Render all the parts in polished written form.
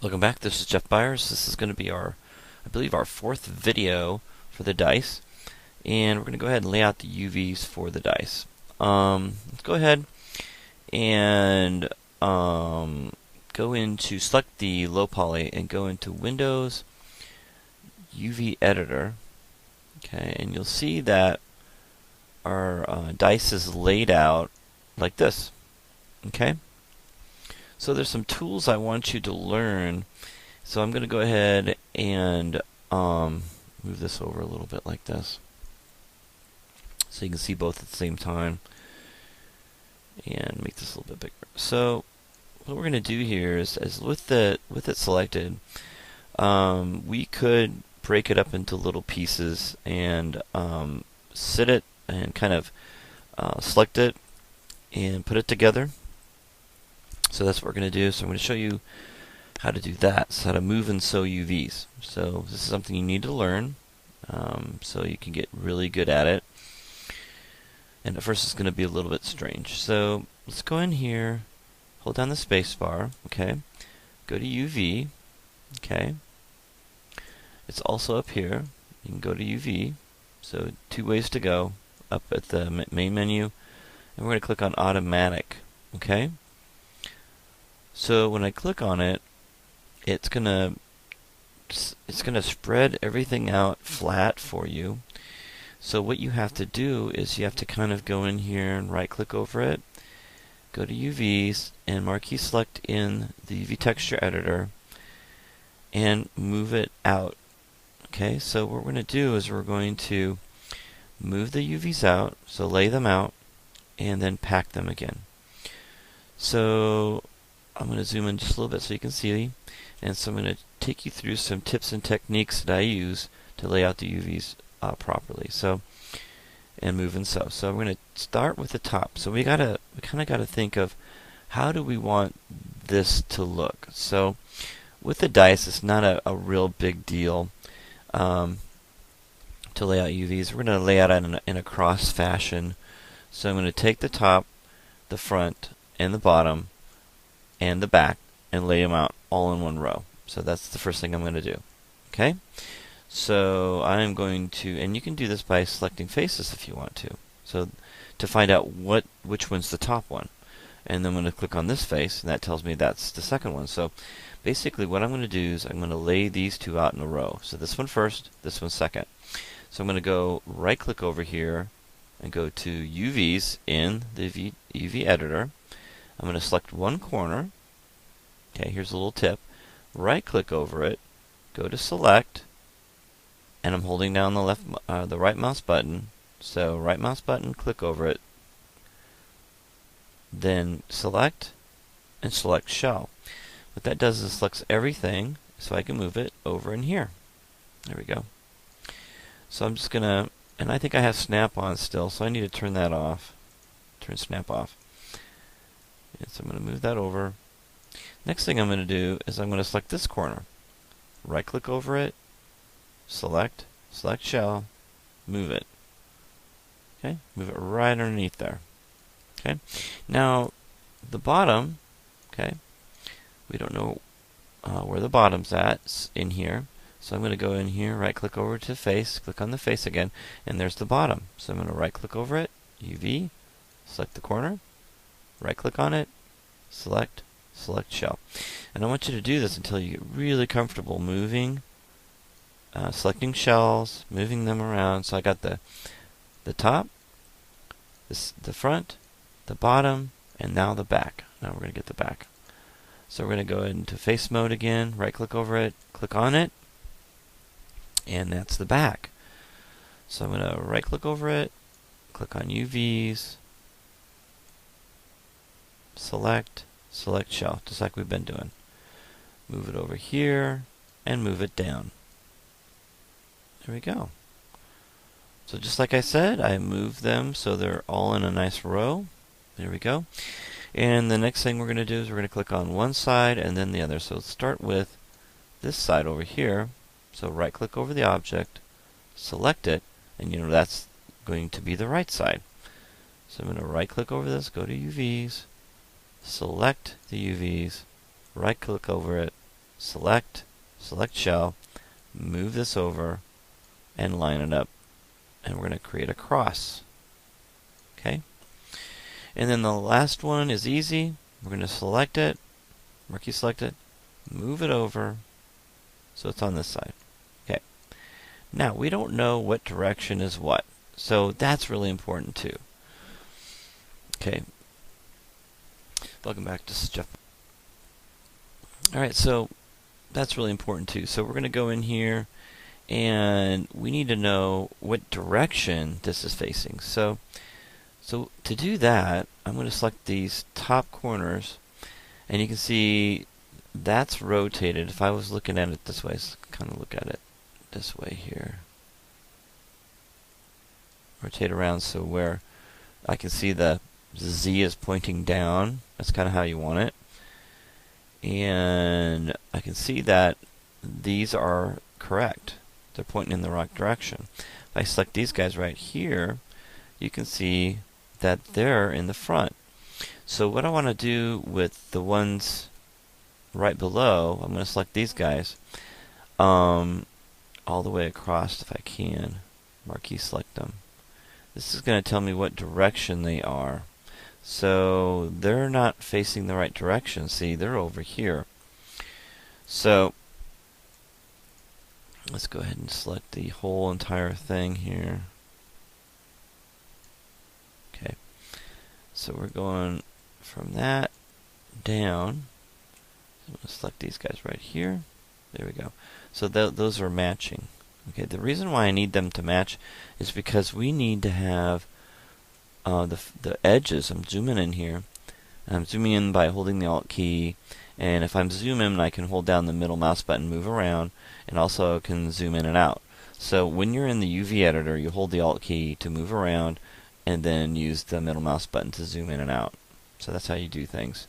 Welcome back. This is Jeff Byers. This is going to be I believe, our fourth video for the dice, and we're going to go ahead and lay out the UVs for the dice. Let's go ahead and go into select the low poly and go into Windows UV Editor. Okay, and you'll see that our dice is laid out like this. Okay. So there's some tools I want you to learn. So I'm going to go ahead and move this over a little bit like this, so you can see both at the same time, and make this a little bit bigger. So what we're going to do here is with it selected, we could break it up into little pieces and sit it and kind of select it and put it together. So that's what we're going to do. So I'm going to show you how to do that. So how to move and sew UVs. So this is something you need to learn, so you can get really good at it. And at first it's going to be a little bit strange. So let's go in here, hold down the space bar, okay, go to UV, okay. It's also up here. You can go to UV. So two ways to go, up at the main menu, and we're going to click on automatic, okay. So when I click on it, it's gonna spread everything out flat for you. So what you have to do is you have to kind of go in here and right click over it, go to UVs, and marquee select in the UV texture editor and move it out. Okay, so what we're going to do is we're going to move the UVs out, so lay them out, and then pack them again. So I'm going to zoom in just a little bit so you can see, and so I'm going to take you through some tips and techniques that I use to lay out the UVs properly. So, and move and sew. So I'm going to start with the top. So we kind of got to think of how do we want this to look. So with the dice, it's not a real big deal to lay out UVs. We're going to lay out in a cross fashion. So I'm going to take the top, the front, and the bottom, and the back, and lay them out all in one row. So that's the first thing I'm going to do. Okay? So I'm going to, and you can do this by selecting faces if you want to. So to find out which one's the top one. And then I'm going to click on this face, and that tells me that's the second one. So basically what I'm going to do is I'm going to lay these two out in a row. So this one first, this one second. So I'm going to go right click over here and go to UVs in the UV editor. I'm going to select one corner. Okay, here's a little tip. Right click over it, go to select, and I'm holding down the right mouse button. So right mouse button, click over it, then select and select shell. What that does is selects everything, so I can move it over in here. There we go. So I'm just gonna, and I think I have snap on still, so I need to turn that off. Turn snap off. And so I'm going to move that over. Next thing I'm going to do is I'm going to select this corner. Right click over it, select shell, move it. Okay, move it right underneath there. Okay, now the bottom, okay, we don't know where the bottom's at. It's in here. So I'm going to go in here, right click over to face, click on the face again, and there's the bottom. So I'm going to right click over it, UV, select the corner, right click on it, select shell. And I want you to do this until you get really comfortable moving, selecting shells, moving them around. So I got the top, the front, the bottom, and now the back. Now we're going to get the back. So we're going to go into face mode again, right click over it, click on it, and that's the back. So I'm going to right click over it, click on UVs, select shell, just like we've been doing. Move it over here and move it down. There we go. So just like I said, I moved them so they're all in a nice row. There we go. And the next thing we're going to do is we're going to click on one side and then the other. So let's start with this side over here. So right click over the object, select it, and that's going to be the right side. So I'm going to right click over this, go to UVs, select the UVs, right click over it, select shell, move this over, and line it up. And we're going to create a cross. Okay? And then the last one is easy. We're going to select it, marquee select it, move it over so it's on this side. Okay. Now, we don't know what direction is what. So that's really important too. Okay. Welcome back to Jeff. Alright, so that's really important too. So we're going to go in here and we need to know what direction this is facing. So to do that, I'm going to select these top corners, and you can see that's rotated. If I was looking at it this way, let's kind of look at it this way here. Rotate around so where I can see the Z is pointing down. That's kind of how you want it. And I can see that these are correct. They're pointing in the right direction. If I select these guys right here, you can see that they're in the front. So what I want to do with the ones right below, I'm going to select these guys all the way across if I can. Marquee select them. This is going to tell me what direction they are. So they're not facing the right direction. See, they're over here. So let's go ahead and select the whole entire thing here. Okay. So we're going from that down. I'm going to select these guys right here. There we go. So those are matching. Okay. The reason why I need them to match is because we need to have the edges. I'm zooming in here. I'm zooming in by holding the Alt key, and if I'm zooming, I can hold down the middle mouse button, move around, and also can zoom in and out. So when you're in the UV editor, you hold the Alt key to move around, and then use the middle mouse button to zoom in and out. So that's how you do things.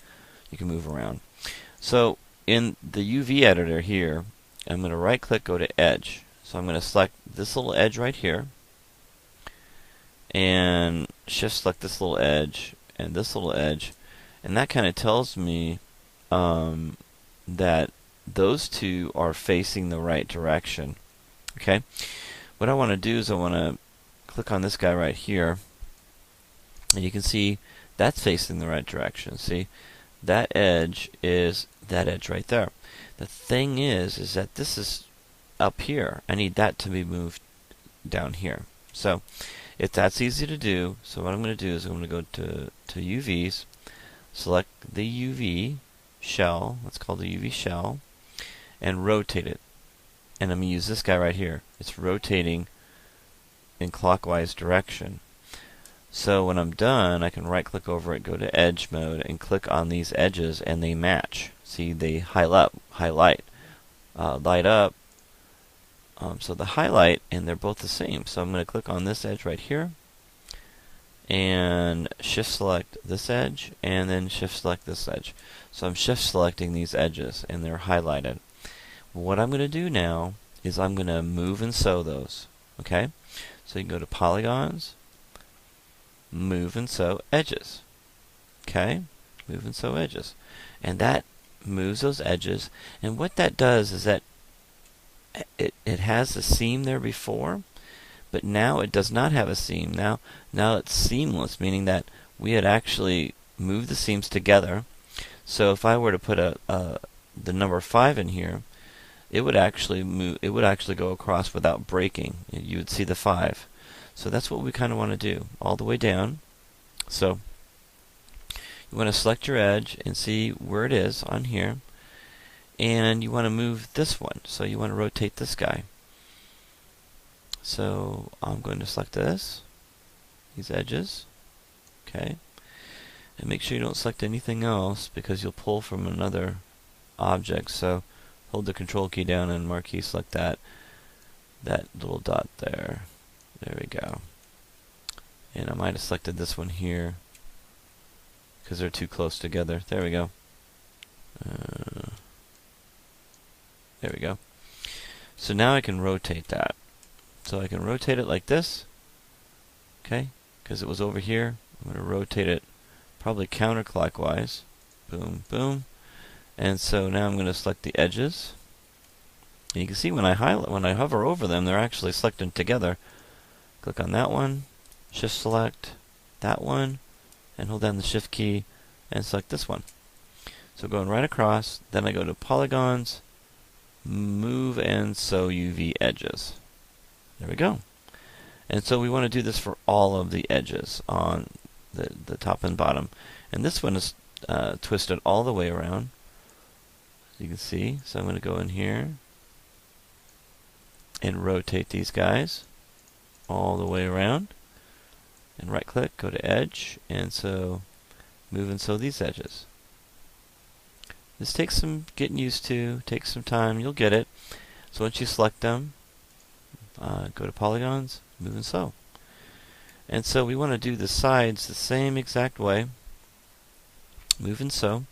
You can move around. So in the UV editor here, I'm going to right click, go to Edge. So I'm going to select this little edge right here, and shift select this little edge and this little edge, and that kind of tells me that those two are facing the right direction. Okay, what I want to do is I want to click on this guy right here, and you can see that's facing the right direction. See, that edge is that edge right there. The thing is that this is up here. I need that to be moved down here. So if that's easy to do, so what I'm going to do is I'm going to go to UVs, select the UV shell, let's call the UV shell, and rotate it. And I'm going to use this guy right here. It's rotating in clockwise direction. So when I'm done, I can right click over it, go to edge mode, and click on these edges, and they match. See, they highlight, light up. So the highlight, and they're both the same. So I'm going to click on this edge right here, and shift select this edge, and then shift select this edge. So I'm shift selecting these edges, and they're highlighted. What I'm going to do now is I'm going to move and sew those. Okay? So you can go to polygons, move and sew edges. Okay? Move and sew edges. And that moves those edges, and what that does is that it has a seam there before, but now it does not have a seam. Now it's seamless, meaning that we had actually moved the seams together. So if I were to put the number 5 in here, it would actually move. It would actually go across without breaking. You would see the 5. So that's what we kind of want to do, all the way down. So you want to select your edge and see where it is on here. And you want to move this one, so you want to rotate this guy. So I'm going to select these edges, okay, and make sure you don't select anything else because you'll pull from another object. So hold the control key down and marquee select that little dot there. There we go. And I might have selected this one here because they're too close together. There we go. There we go. So now I can rotate that. So I can rotate it like this, okay, because it was over here. I'm going to rotate it probably counterclockwise. Boom, boom. And so now I'm going to select the edges. And you can see when I hover over them, they're actually selected together. Click on that one, shift select that one, and hold down the shift key and select this one. So going right across, then I go to polygons, move and sew UV edges. There we go. And so we want to do this for all of the edges on the top and bottom. And this one is twisted all the way around, as you can see. So I'm going to go in here and rotate these guys all the way around. And right click, go to edge, and so move and sew these edges. This takes some getting used to, takes some time, you'll get it. So once you select them, go to polygons, move and sew. And so we want to do the sides the same exact way. Move and sew.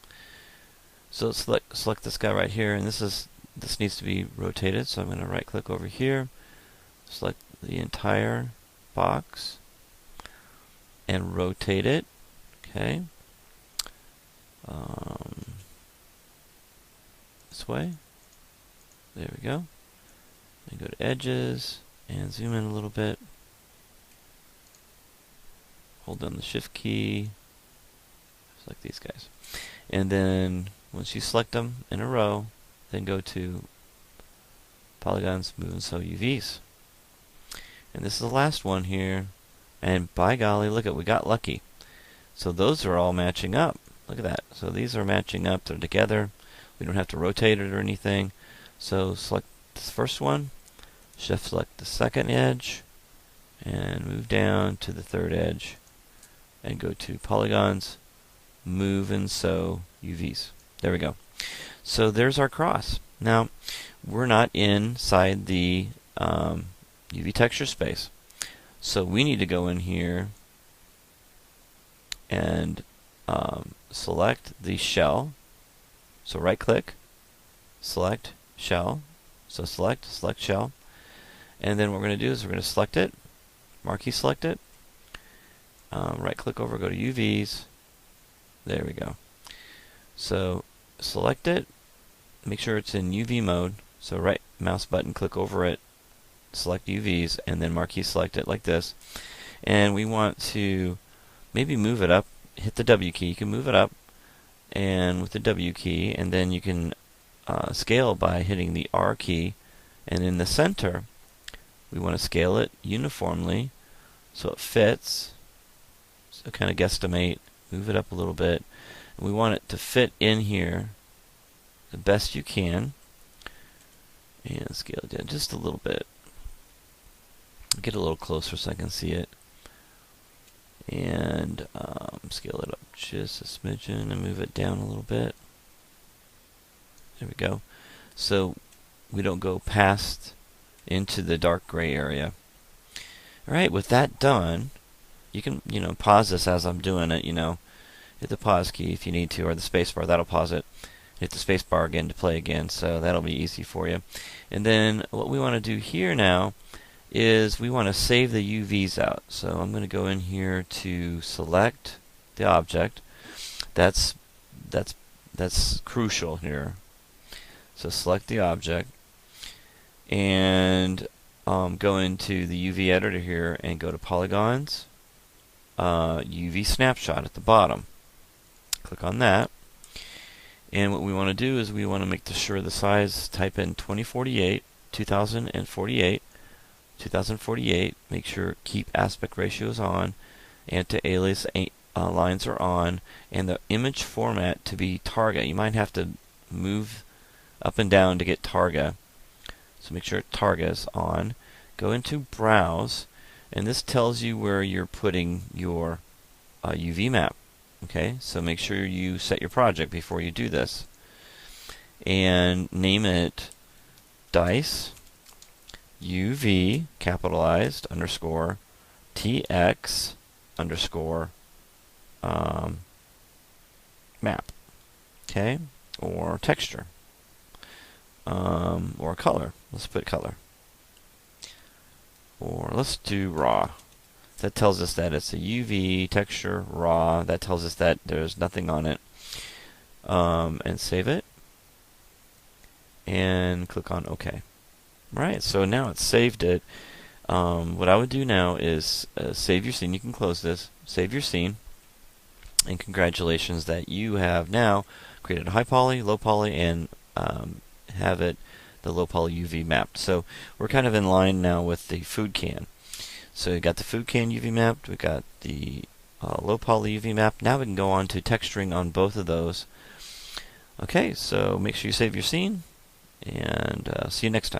So select this guy right here, and this needs to be rotated. So I'm going to right click over here, select the entire box, and rotate it. Okay. This way. There we go. And go to edges and zoom in a little bit. Hold down the shift key. Select these guys. And then once you select them in a row, then go to polygons, move and sew UVs. And this is the last one here. And by golly, look at, we got lucky. So those are all matching up. Look at that. So these are matching up. They're together. We don't have to rotate it or anything. So select this first one. Shift select the second edge. And move down to the third edge. And go to polygons, move and sew UVs. There we go. So there's our cross. Now, we're not inside the UV texture space. So we need to go in here and select the shell. So right click, select shell. So select shell. And then what we're going to do is we're going to select it, marquee select it, right click over, go to UVs. There we go. So select it, make sure it's in UV mode. So right mouse button, click over it, select UVs, and then marquee select it like this. And we want to maybe move it up, hit the W key. You can move it up and with the W key, and then you can scale by hitting the R key. And in the center, we want to scale it uniformly so it fits. So kind of guesstimate, move it up a little bit. And we want it to fit in here the best you can. And scale it down just a little bit. Get a little closer so I can see it. And scale it up just a smidgen and move it down a little bit. There we go. So we don't go past into the dark gray area. Alright, with that done, you can, pause this as I'm doing it, hit the pause key if you need to, or the space bar, that'll pause it. Hit the space bar again to play again, so that'll be easy for you. And then what we want to do here now is we want to save the UVs out. So I'm going to go in here to select the object. That's crucial here. So select the object and go into the UV editor here and go to polygons, UV snapshot at the bottom. Click on that. And what we want to do is we want to make sure the size, type in 2048, 2048, make sure keep aspect ratios on, anti-alias lines are on, and the image format to be Targa. You might have to move up and down to get Targa. So make sure Targa is on. Go into Browse, and this tells you where you're putting your UV map. Okay, so make sure you set your project before you do this. And name it Dice UV capitalized underscore TX underscore map. Okay, or texture. Or color. Let's put color. Or let's do raw. That tells us that it's a UV texture raw. That tells us that there's nothing on it. And save it. and click on OK. Alright, so now it's saved it. What I would do now is save your scene. You can close this, save your scene, and congratulations that you have now created a high poly, low poly, and have it the low poly UV mapped. So we're kind of in line now with the food can. So we got the food can UV mapped, we got the low poly UV mapped. Now we can go on to texturing on both of those. Okay, so make sure you save your scene, and see you next time.